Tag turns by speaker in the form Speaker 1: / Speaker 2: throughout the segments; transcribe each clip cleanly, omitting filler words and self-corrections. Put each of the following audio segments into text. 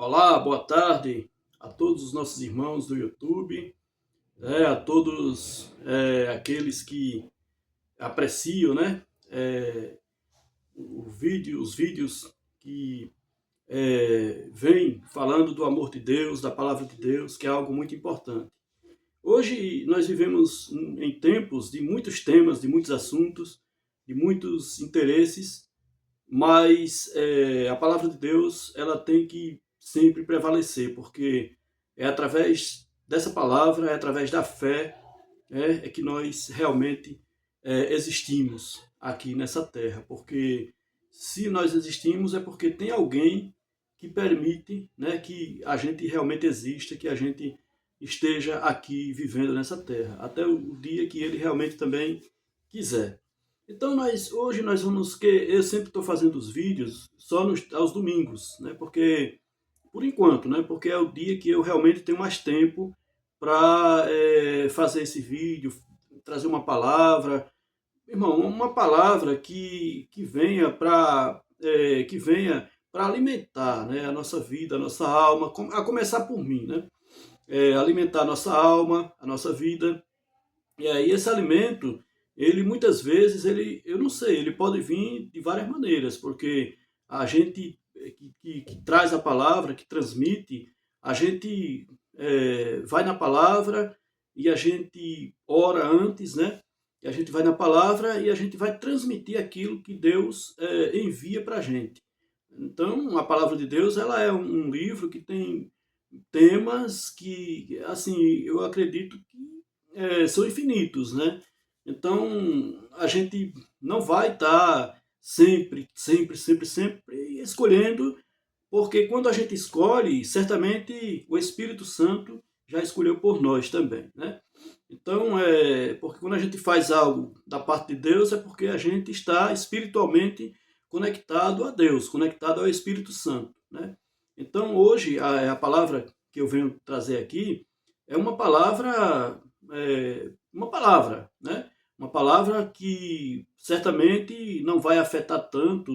Speaker 1: Olá, boa tarde a todos os nossos irmãos do YouTube, a todos aqueles que apreciam, os vídeos que vêm falando do amor de Deus, da palavra de Deus, que é algo muito importante. Hoje nós vivemos em tempos de muitos temas, de muitos assuntos, de muitos interesses, mas a palavra de Deus ela tem que sempre prevalecer, porque é através dessa palavra, é através da fé, é que nós realmente existimos aqui nessa terra, porque se nós existimos é porque tem alguém que permite, que a gente realmente exista, que a gente esteja aqui vivendo nessa terra, até o dia que ele realmente também quiser. Então hoje nós vamos que eu sempre estou fazendo os vídeos só aos domingos, porque por enquanto, porque é o dia que eu realmente tenho mais tempo para fazer esse vídeo, trazer uma palavra, irmão, uma palavra que venha para alimentar, a nossa vida, a nossa alma, a começar por mim, alimentar a nossa alma, a nossa vida. E aí esse alimento, ele muitas vezes, eu não sei, ele pode vir de várias maneiras, porque a gente que traz a palavra, que transmite, a gente vai na palavra e a gente ora antes, E a gente vai na palavra e a gente vai transmitir aquilo que Deus envia para a gente. Então, a palavra de Deus, ela é um livro que tem temas que, assim, eu acredito que são infinitos, Então, a gente não vai estar sempre escolhendo, porque quando a gente escolhe, certamente o Espírito Santo já escolheu por nós também, Então, porque quando a gente faz algo da parte de Deus, é porque a gente está espiritualmente conectado a Deus, conectado ao Espírito Santo, Então, hoje, a palavra que eu venho trazer aqui é uma palavra, Uma palavra que certamente não vai afetar tanto,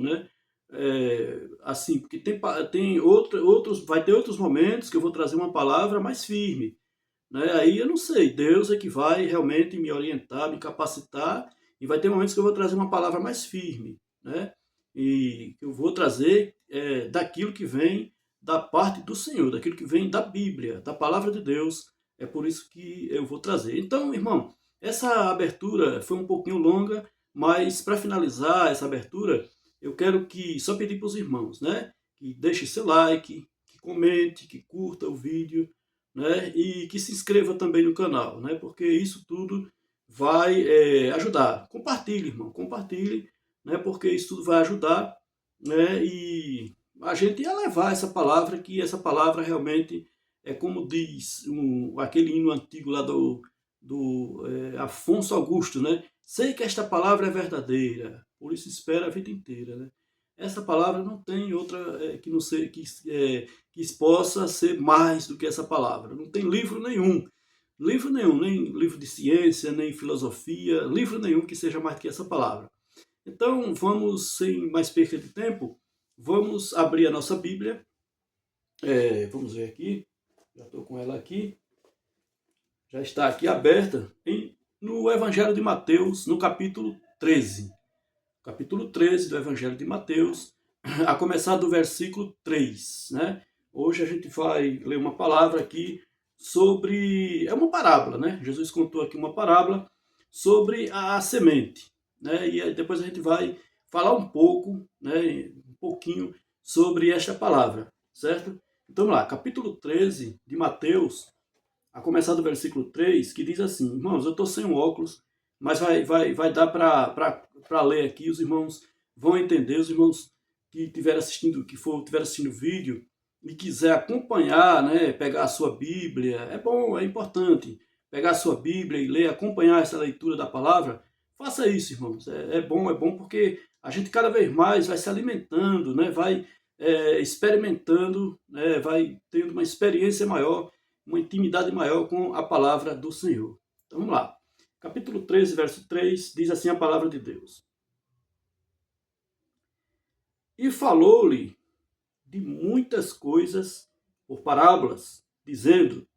Speaker 1: assim, porque vai ter outros momentos que eu vou trazer uma palavra mais firme, Aí eu não sei, Deus é que vai realmente me orientar, me capacitar, e vai ter momentos que eu vou trazer uma palavra mais firme, E eu vou trazer daquilo que vem da parte do Senhor, daquilo que vem da Bíblia, da palavra de Deus. É por isso que eu vou trazer. Então, irmão, essa abertura foi um pouquinho longa, mas para finalizar essa abertura, eu quero só pedir para os irmãos, que deixe seu like, que comente, que curta o vídeo, E que se inscreva também no canal, Porque isso tudo vai ajudar. Compartilhe, irmão, compartilhe, Porque isso tudo vai ajudar, E a gente ia levar essa palavra, que essa palavra realmente é como diz aquele hino antigo lá do Afonso Augusto, Sei que esta palavra é verdadeira, por isso espera a vida inteira, Essa palavra não tem outra que não sei que possa ser mais do que essa palavra. Não tem livro nenhum, nem livro de ciência, nem filosofia, livro nenhum que seja mais do que essa palavra. Então, vamos, sem mais perda de tempo, vamos abrir a nossa Bíblia. Vamos ver aqui, já estou com ela aqui. Já está aqui aberta no Evangelho de Mateus, no capítulo 13. Capítulo 13 do Evangelho de Mateus, a começar do versículo 3, Hoje a gente vai ler uma palavra aqui sobre... É uma parábola, Jesus contou aqui uma parábola sobre a semente, E aí depois a gente vai falar um pouco, um pouquinho sobre esta palavra, certo? Então vamos lá, capítulo 13 de Mateus, a começar do versículo 3, que diz assim: irmãos, eu estou sem um óculos, mas vai dar para ler aqui, os irmãos vão entender, os irmãos que estiver assistindo o vídeo e quiser acompanhar, pegar a sua Bíblia, é bom, é importante pegar a sua Bíblia e ler, acompanhar essa leitura da palavra. Faça isso, irmãos, é bom porque a gente cada vez mais vai se alimentando, vai experimentando, vai tendo uma experiência maior, uma intimidade maior com a palavra do Senhor. Então vamos lá. Capítulo 13, verso 3, diz assim a palavra de Deus: E falou-lhe de muitas coisas por parábolas, dizendo: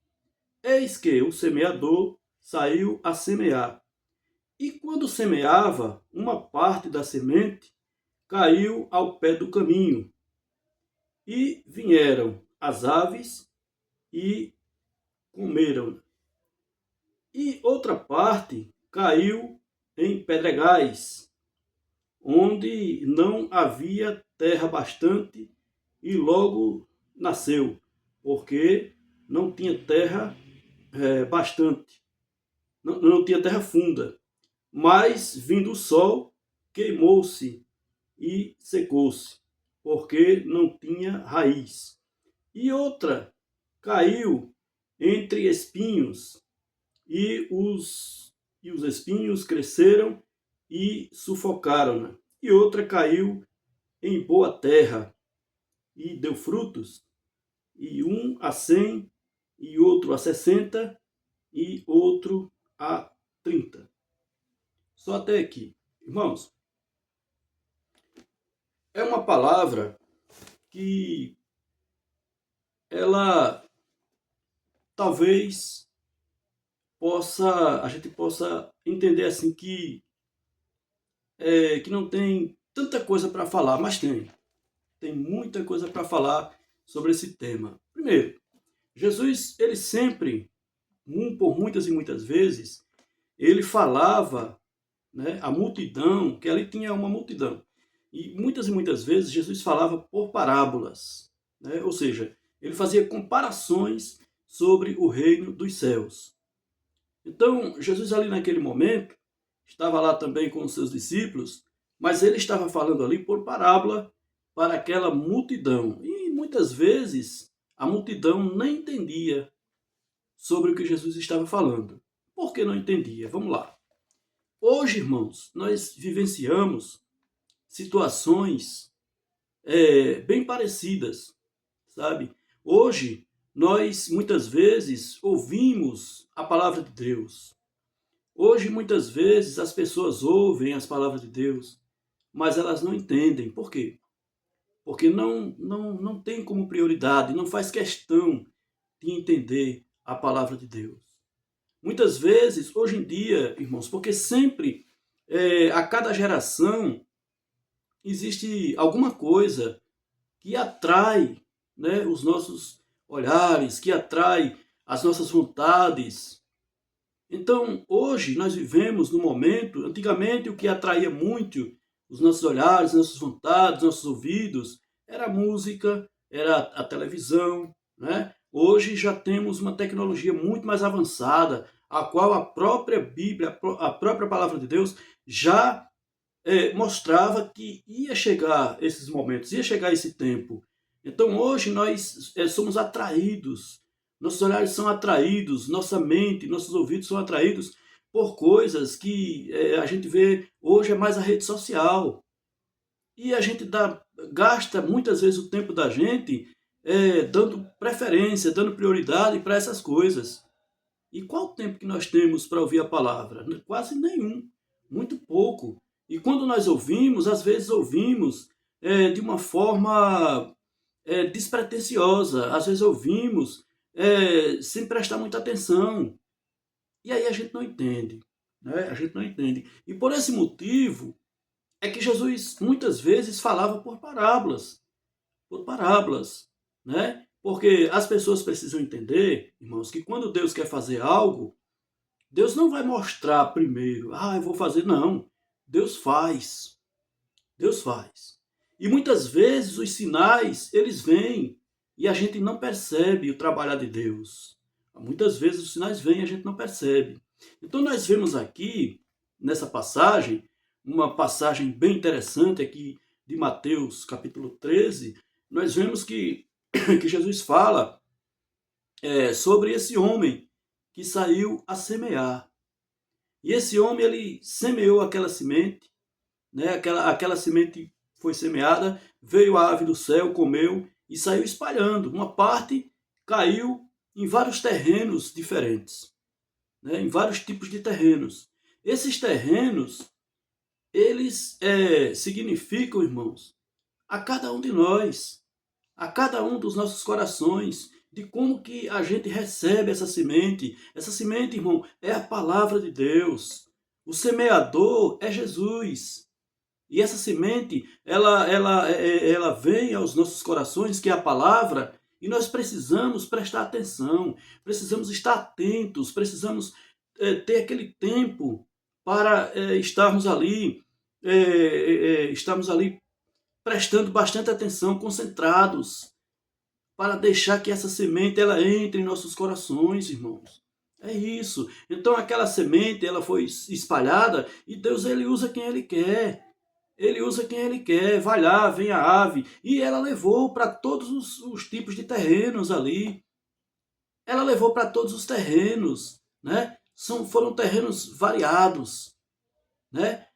Speaker 1: Eis que o semeador saiu a semear. E quando semeava, uma parte da semente caiu ao pé do caminho, e vieram as aves e comeram. E outra parte caiu em pedregais, onde não havia terra bastante, e logo nasceu, porque não tinha terra bastante, não tinha terra funda. Mas, vindo o sol, queimou-se e secou-se, porque não tinha raiz. E outra caiu entre espinhos, e os espinhos cresceram e sufocaram-na. E outra caiu em boa terra, e deu frutos, e um a 100, e outro a 60, e outro a 30. Só até aqui. Irmãos, é uma palavra que ela talvez a gente possa entender assim que não tem tanta coisa para falar, mas tem muita coisa para falar sobre esse tema. Primeiro, Jesus, ele sempre, por muitas e muitas vezes, ele falava, né, a multidão, que ali tinha uma multidão. E muitas vezes Jesus falava por parábolas, né? Ou seja, ele fazia comparações sobre o reino dos céus. Então, Jesus ali naquele momento, estava lá também com os seus discípulos, mas ele estava falando ali por parábola para aquela multidão. E muitas vezes a multidão nem entendia sobre o que Jesus estava falando. Por que não entendia? Vamos lá. Hoje, irmãos, nós vivenciamos situações bem parecidas, sabe? Hoje, nós muitas vezes ouvimos a palavra de Deus. Hoje, muitas vezes, as pessoas ouvem as palavras de Deus, mas elas não entendem. Por quê? Porque não tem como prioridade, não faz questão de entender a palavra de Deus. Muitas vezes, hoje em dia, irmãos, porque sempre, a cada geração, existe alguma coisa que atrai, né, os nossos olhares, que atrai as nossas vontades. Então, hoje nós vivemos no momento, antigamente o que atraía muito os nossos olhares, nossas vontades, nossos ouvidos, era a música, era a televisão, né? Hoje já temos uma tecnologia muito mais avançada, a qual a própria Bíblia, a própria palavra de Deus já mostrava que ia chegar esses momentos, ia chegar esse tempo. Então hoje nós somos atraídos, nossos olhares são atraídos, nossa mente, nossos ouvidos são atraídos por coisas que a gente vê hoje é mais a rede social. E a gente gasta muitas vezes o tempo da gente dando preferência, dando prioridade para essas coisas. E qual o tempo que nós temos para ouvir a palavra? Quase nenhum, muito pouco. E quando nós ouvimos, às vezes ouvimos de uma forma despretensiosa, às vezes ouvimos sem prestar muita atenção. E aí a gente não entende, né? A gente não entende. E por esse motivo é que Jesus muitas vezes falava por parábolas, né? Porque as pessoas precisam entender, irmãos, que quando Deus quer fazer algo, Deus não vai mostrar primeiro, eu vou fazer, não. Deus faz. Deus faz. E muitas vezes os sinais, eles vêm e a gente não percebe o trabalhar de Deus. Muitas vezes os sinais vêm e a gente não percebe. Então nós vemos aqui, nessa passagem, uma passagem bem interessante aqui de Mateus capítulo 13, nós vemos que Jesus fala sobre esse homem que saiu a semear. E esse homem, ele semeou aquela semente, né? Aquela semente foi semeada, veio a ave do céu, comeu e saiu espalhando. Uma parte caiu em vários terrenos diferentes, né? Em vários tipos de terrenos. Esses terrenos, eles significam, irmãos, a cada um de nós, a cada um dos nossos corações. de como que a gente recebe essa semente. Essa semente, irmão, é a palavra de Deus. O semeador é Jesus. E essa semente, ela vem aos nossos corações, que é a palavra, e nós precisamos prestar atenção, precisamos estar atentos, precisamos ter aquele tempo para estarmos ali prestando bastante atenção, concentrados, para deixar que essa semente ela entre em nossos corações, irmãos. É isso. Então aquela semente ela foi espalhada e Deus ele usa quem ele quer. Ele usa quem ele quer. Vai lá, vem a ave e ela levou para todos os tipos de terrenos ali. Ela levou para todos os terrenos, né? Foram terrenos variados, né?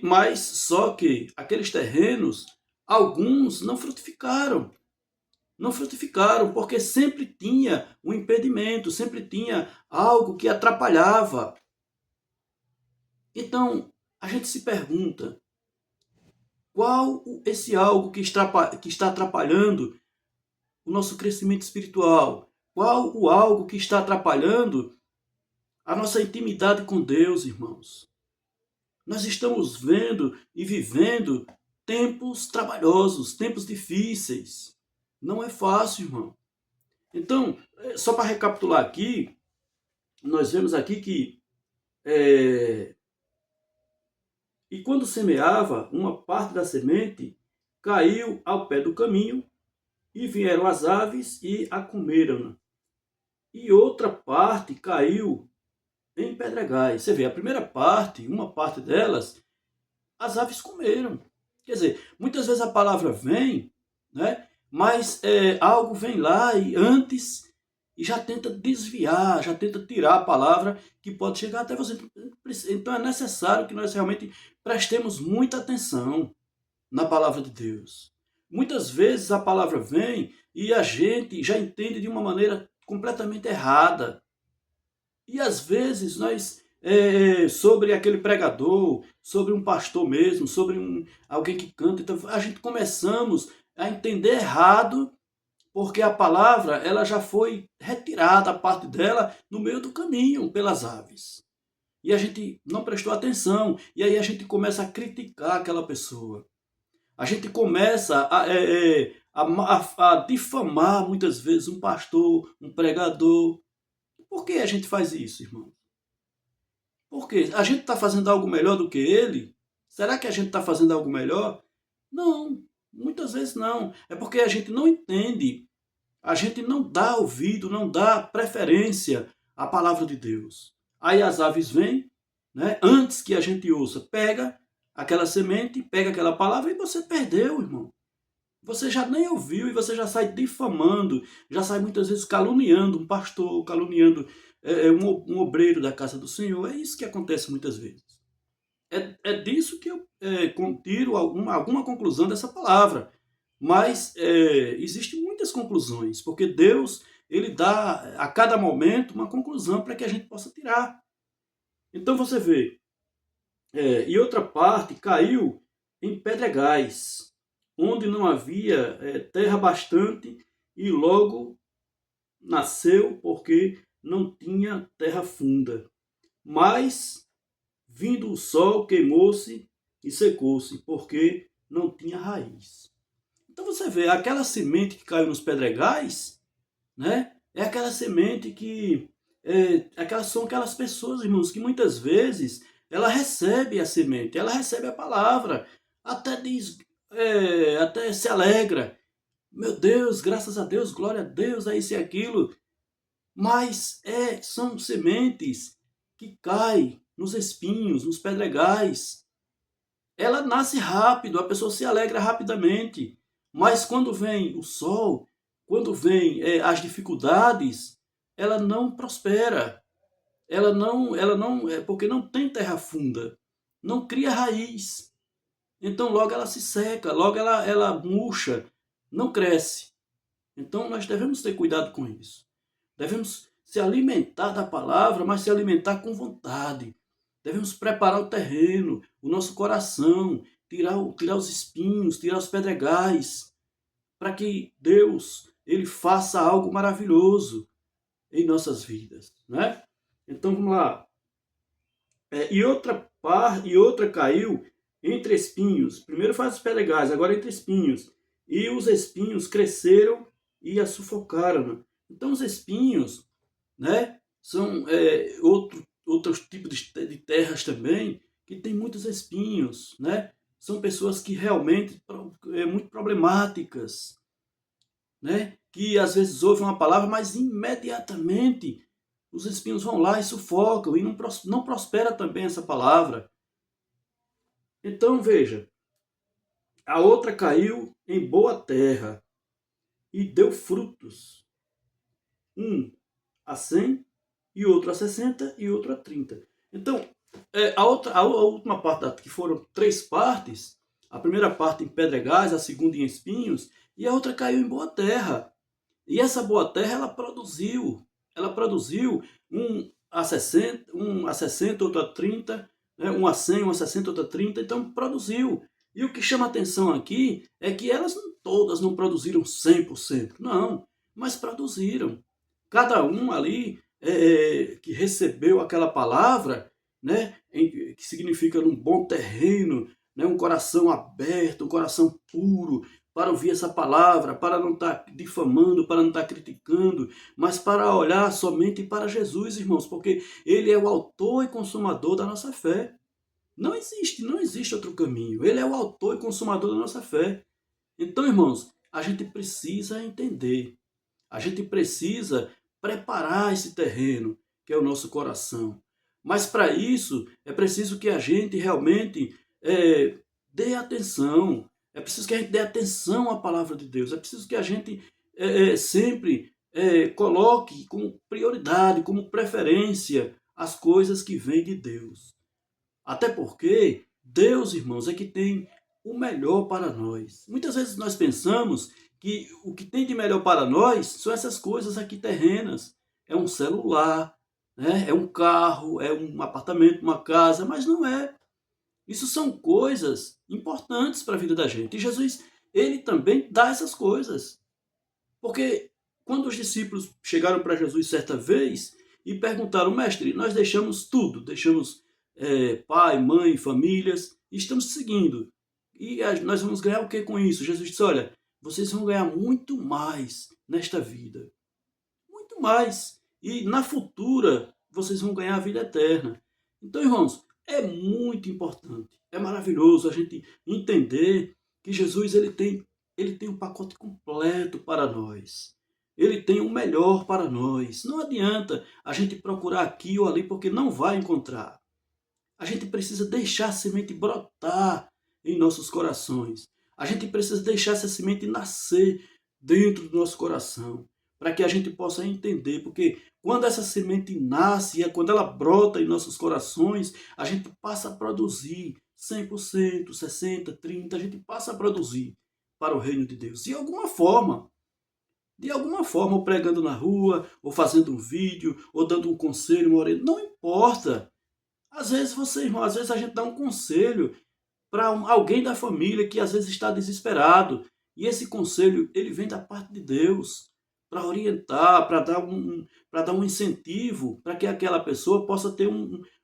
Speaker 1: Mas só que aqueles terrenos, alguns não frutificaram. Não frutificaram, porque sempre tinha um impedimento, sempre tinha algo que atrapalhava. Então, a gente se pergunta, qual esse algo que está atrapalhando o nosso crescimento espiritual? Qual o algo que está atrapalhando a nossa intimidade com Deus, irmãos? Nós estamos vendo e vivendo tempos trabalhosos, tempos difíceis. Não é fácil, irmão. Então, só para recapitular aqui, nós vemos aqui que e quando semeava, uma parte da semente caiu ao pé do caminho, e vieram as aves e a comeram. E outra parte caiu em pedregais. Você vê, a primeira parte, uma parte delas, as aves comeram. Quer dizer, muitas vezes a palavra vem, né? Mas algo vem lá e antes e já tenta desviar, já tenta tirar a palavra que pode chegar até você. Então é necessário que nós realmente prestemos muita atenção na palavra de Deus. Muitas vezes a palavra vem e a gente já entende de uma maneira completamente errada. E às vezes nós, sobre aquele pregador, sobre um pastor mesmo, sobre alguém que canta, então a gente começamos a entender errado, porque a palavra ela já foi retirada, a parte dela, no meio do caminho, pelas aves. E a gente não prestou atenção, e aí a gente começa a criticar aquela pessoa. A gente começa a difamar muitas vezes um pastor, um pregador. Por que a gente faz isso, irmão? Por quê? A gente está fazendo algo melhor do que ele? Será que a gente está fazendo algo melhor? Não, muitas vezes não. É porque a gente não entende, a gente não dá ouvido, não dá preferência à palavra de Deus. Aí as aves vêm, né? Antes que a gente ouça, pega aquela semente, pega aquela palavra e você perdeu, irmão. Você já nem ouviu e você já sai difamando, já sai muitas vezes caluniando um pastor, caluniando um obreiro da casa do Senhor. É isso que acontece muitas vezes. É disso que eu tiro alguma conclusão dessa palavra. Mas existem muitas conclusões, porque Deus ele dá a cada momento uma conclusão para que a gente possa tirar. Então você vê, e outra parte caiu em pedregais, onde não havia terra bastante, e logo nasceu porque não tinha terra funda. Mas, vindo o sol, queimou-se e secou-se, porque não tinha raiz. Então você vê, aquela semente que caiu nos pedregais, né? É aquela semente que... são aquelas pessoas, irmãos, que muitas vezes ela recebe a semente, ela recebe a palavra, até diz, até se alegra. Meu Deus, graças a Deus, glória a Deus, é isso e aquilo. Mas são sementes que caem nos espinhos, nos pedregais. Ela nasce rápido, a pessoa se alegra rapidamente. Mas quando vem o sol, quando vem as dificuldades, ela não prospera. Ela não, porque não tem terra funda, não cria raiz. Então logo ela se seca, logo ela murcha, não cresce. Então nós devemos ter cuidado com isso. Devemos se alimentar da palavra, mas se alimentar com vontade. Devemos preparar o terreno, o nosso coração, tirar os espinhos, tirar os pedregais, para que Deus ele faça algo maravilhoso em nossas vidas, né? Então vamos lá. E outra caiu entre espinhos. Primeiro faz os pedregais, agora entre espinhos. E os espinhos cresceram e a sufocaram. Então os espinhos, né, são outros tipos de terras também que tem muitos espinhos, né? São pessoas que realmente muito problemáticas, né? Que às vezes ouvem uma palavra, mas imediatamente os espinhos vão lá e sufocam, e não prospera também essa palavra. Então veja, a outra caiu em boa terra e deu frutos, um a 100, e outro a 60, e outro a 30. Então, a última parte, que foram 3 partes, a primeira parte em pedregais, a segunda em espinhos, e a outra caiu em boa terra. E essa boa terra, ela produziu um a 60, outro a 30, né? Um a 100, um a 60, outro a 30, então produziu. E o que chama atenção aqui é que elas todas não produziram 100%, não, mas produziram. Cada um ali que recebeu aquela palavra, né, que significa num bom terreno, né, um coração aberto, um coração puro, para ouvir essa palavra, para não estar difamando, para não estar criticando, mas para olhar somente para Jesus, irmãos, porque Ele é o autor e consumador da nossa fé. Não existe outro caminho. Ele é o autor e consumador da nossa fé. Então, irmãos, a gente precisa entender, a gente precisa preparar esse terreno, que é o nosso coração. Mas para isso, é preciso que a gente realmente dê atenção. É preciso que a gente dê atenção à palavra de Deus. É preciso que a gente sempre coloque como prioridade, como preferência, as coisas que vêm de Deus. Até porque Deus, irmãos, é que tem o melhor para nós. Muitas vezes nós pensamos que o que tem de melhor para nós são essas coisas aqui terrenas. É um celular, né? É um carro, é um apartamento, uma casa, mas não é. Isso são coisas importantes para a vida da gente. E Jesus, ele também dá essas coisas. Porque quando os discípulos chegaram para Jesus certa vez e perguntaram, mestre, nós deixamos tudo, deixamos pai, mãe, famílias, e estamos seguindo. E nós vamos ganhar o que com isso? Jesus disse, olha, vocês vão ganhar muito mais nesta vida. Muito mais. E na futura, vocês vão ganhar a vida eterna. Então, irmãos, é muito importante, é maravilhoso a gente entender que Jesus ele tem um pacote completo para nós. Ele tem o melhor para nós. Não adianta a gente procurar aqui ou ali porque não vai encontrar. A gente precisa deixar a semente brotar em nossos corações. A gente precisa deixar essa semente nascer dentro do nosso coração, para que a gente possa entender, porque quando essa semente nasce, quando ela brota em nossos corações, a gente passa a produzir 100%, 60%, 30%, a gente passa a produzir para o reino de Deus. De alguma forma, ou pregando na rua, ou fazendo um vídeo, ou dando um conselho, uma orelha, não importa. Às vezes irmão, às vezes a gente dá um conselho para alguém da família que às vezes está desesperado. E esse conselho, ele vem da parte de Deus para orientar, para dar um incentivo para que aquela pessoa possa ter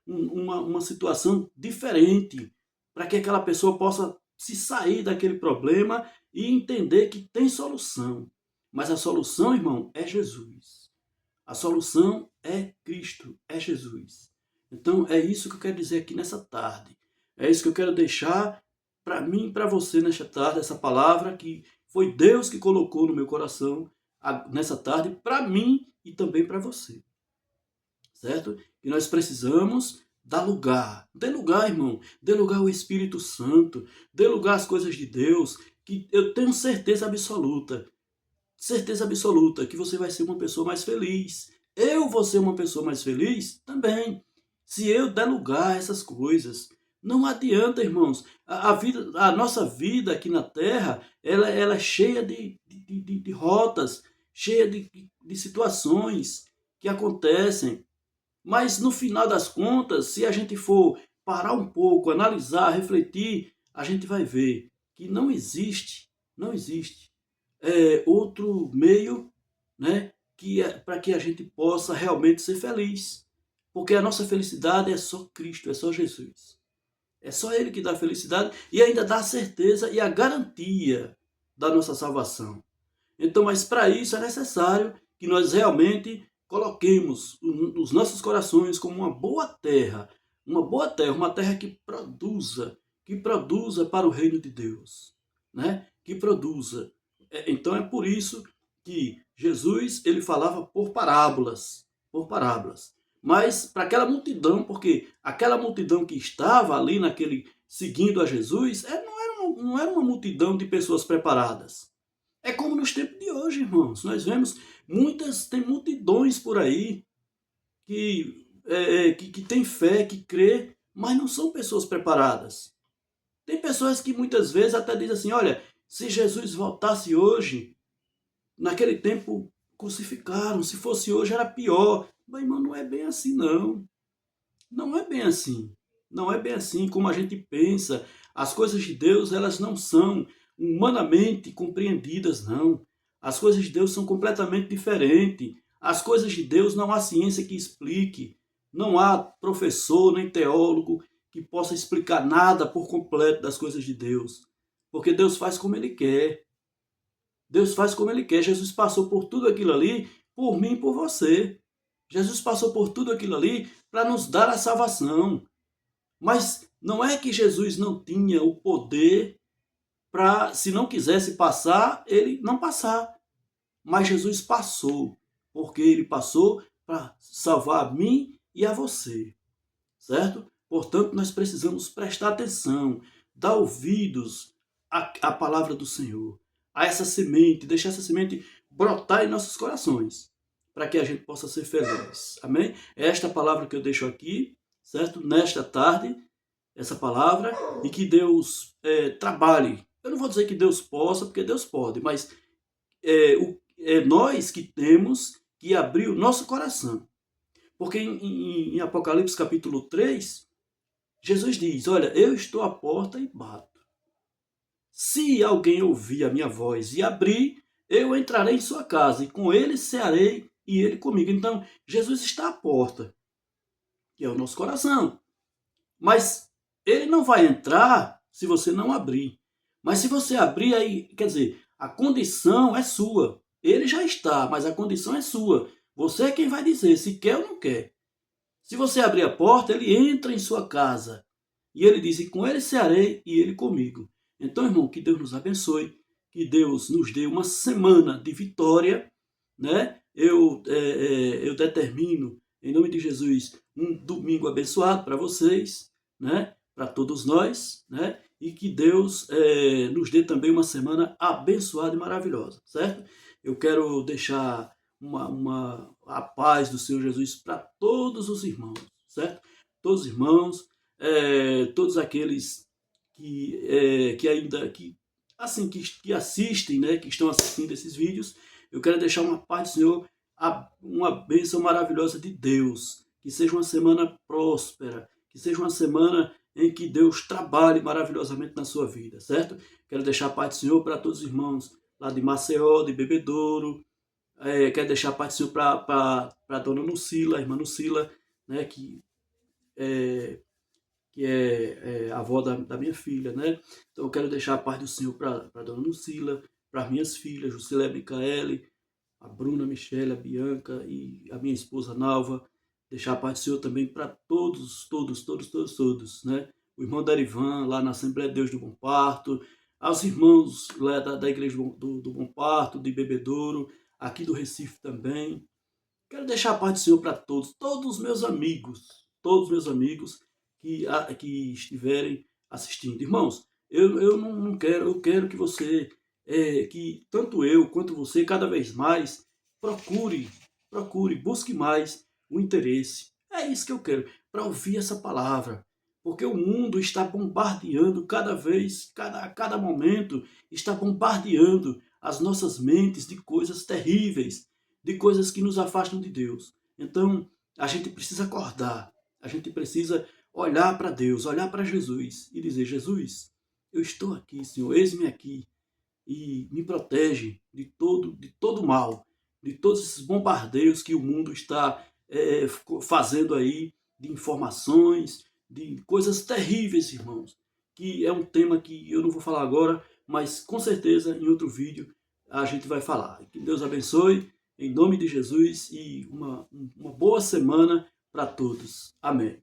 Speaker 1: uma situação diferente, para que aquela pessoa possa se sair daquele problema e entender que tem solução. Mas a solução, irmão, é Jesus. A solução é Cristo, é Jesus. Então é isso que eu quero dizer aqui nessa tarde. É isso que eu quero deixar para mim e para você nesta tarde, essa palavra que foi Deus que colocou no meu coração nessa tarde, para mim e também para você. Certo? E nós precisamos dar lugar. Dê lugar, irmão. Dê lugar ao Espírito Santo. Dê lugar às coisas de Deus, que eu tenho certeza absoluta que você vai ser uma pessoa mais feliz. Eu vou ser uma pessoa mais feliz também, se eu der lugar a essas coisas. Não adianta, irmãos. A nossa vida aqui na Terra, ela é cheia de rotas, cheia de situações que acontecem. Mas no final das contas, se a gente for parar um pouco, analisar, refletir, a gente vai ver que não existe outro meio, né, que é para que a gente possa realmente ser feliz. Porque a nossa felicidade é só Cristo, é só Jesus. É só Ele que dá felicidade e ainda dá a certeza e a garantia da nossa salvação. Então, mas para isso é necessário que nós realmente coloquemos os nossos corações como uma boa terra, uma terra que produza para o reino de Deus, né? Que produza. Então é por isso que Jesus ele falava por parábolas. Mas para aquela multidão, porque aquela multidão que estava ali naquele seguindo a Jesus, não era uma multidão de pessoas preparadas. É como nos tempos de hoje, irmãos. Nós vemos tem multidões por aí que tem fé, que crê, mas não são pessoas preparadas. Tem pessoas que muitas vezes até dizem assim, olha, se Jesus voltasse hoje, naquele tempo crucificaram, se fosse hoje era pior. Mas, irmão, não é bem assim, não. Não é bem assim. Não é bem assim como a gente pensa. As coisas de Deus, elas não são humanamente compreendidas, não. As coisas de Deus são completamente diferentes. As coisas de Deus não há ciência que explique. Não há professor nem teólogo que possa explicar nada por completo das coisas de Deus. Porque Deus faz como Ele quer. Deus faz como Ele quer. Jesus passou por tudo aquilo ali, por mim e por você. Jesus passou por tudo aquilo ali para nos dar a salvação. Mas não é que Jesus não tinha o poder para, se não quisesse passar, ele não passar. Mas Jesus passou, porque ele passou para salvar a mim e a você, certo? Portanto, nós precisamos prestar atenção, dar ouvidos à palavra do Senhor, a essa semente, deixar essa semente brotar em nossos corações, para que a gente possa ser feliz. Amém? É esta palavra que eu deixo aqui, certo? Nesta tarde, essa palavra, e que Deus trabalhe. Eu não vou dizer que Deus possa, porque Deus pode, mas é nós que temos que abrir o nosso coração. Porque em Apocalipse capítulo 3, Jesus diz, olha, eu estou à porta e bato. Se alguém ouvir a minha voz e abrir, eu entrarei em sua casa, e com ele cearei, e ele comigo. Então, Jesus está à porta, que é o nosso coração. Mas ele não vai entrar se você não abrir. Mas se você abrir, aí, quer dizer, a condição é sua. Ele já está, mas a condição é sua. Você é quem vai dizer se quer ou não quer. Se você abrir a porta, ele entra em sua casa. E ele diz, e com ele cearei e ele comigo. Então, irmão, que Deus nos abençoe, que Deus nos dê uma semana de vitória, né? Eu determino, em nome de Jesus, um domingo abençoado para vocês, né? Para todos nós, né? E que Deus nos dê também uma semana abençoada e maravilhosa, certo? Eu quero deixar a paz do Senhor Jesus para todos os irmãos, certo? Todos os irmãos, todos aqueles que ainda assim que assistem, né, que estão assistindo esses vídeos, eu quero deixar uma paz do Senhor, uma bênção maravilhosa de Deus, que seja uma semana próspera, que seja uma semana em que Deus trabalhe maravilhosamente na sua vida, certo? Quero deixar a paz do Senhor para todos os irmãos lá de Maceió, de Bebedouro, quero deixar a paz do Senhor para a dona Lucila, a irmã Lucila, né, que é a avó da minha filha, né? Então eu quero deixar a paz do Senhor para a dona Lucila, para as minhas filhas, Juscelé e Micaele, a Bruna, a Michele, a Bianca e a minha esposa Nalva. Deixar a paz do Senhor também para todos, né? O irmão Derivan, lá na Assembleia de Deus do Bom Parto, aos irmãos lá da Igreja do Bom Parto, de Bebedouro, aqui do Recife também. Quero deixar a paz do Senhor para todos os meus amigos que estiverem assistindo. Irmãos, eu não quero, eu quero que você, que tanto eu quanto você, cada vez mais, busque mais o interesse. É isso que eu quero, para ouvir essa palavra. Porque o mundo está bombardeando a cada momento, está bombardeando as nossas mentes de coisas terríveis, de coisas que nos afastam de Deus. Então, a gente precisa acordar, a gente precisa olhar para Deus, olhar para Jesus e dizer, Jesus, eu estou aqui, Senhor, eis-me aqui. e me protege de todo mal, de todos esses bombardeios que o mundo está fazendo aí, de informações, de coisas terríveis, irmãos, que é um tema que eu não vou falar agora, mas com certeza em outro vídeo a gente vai falar. Que Deus abençoe, em nome de Jesus, e uma boa semana para todos. Amém.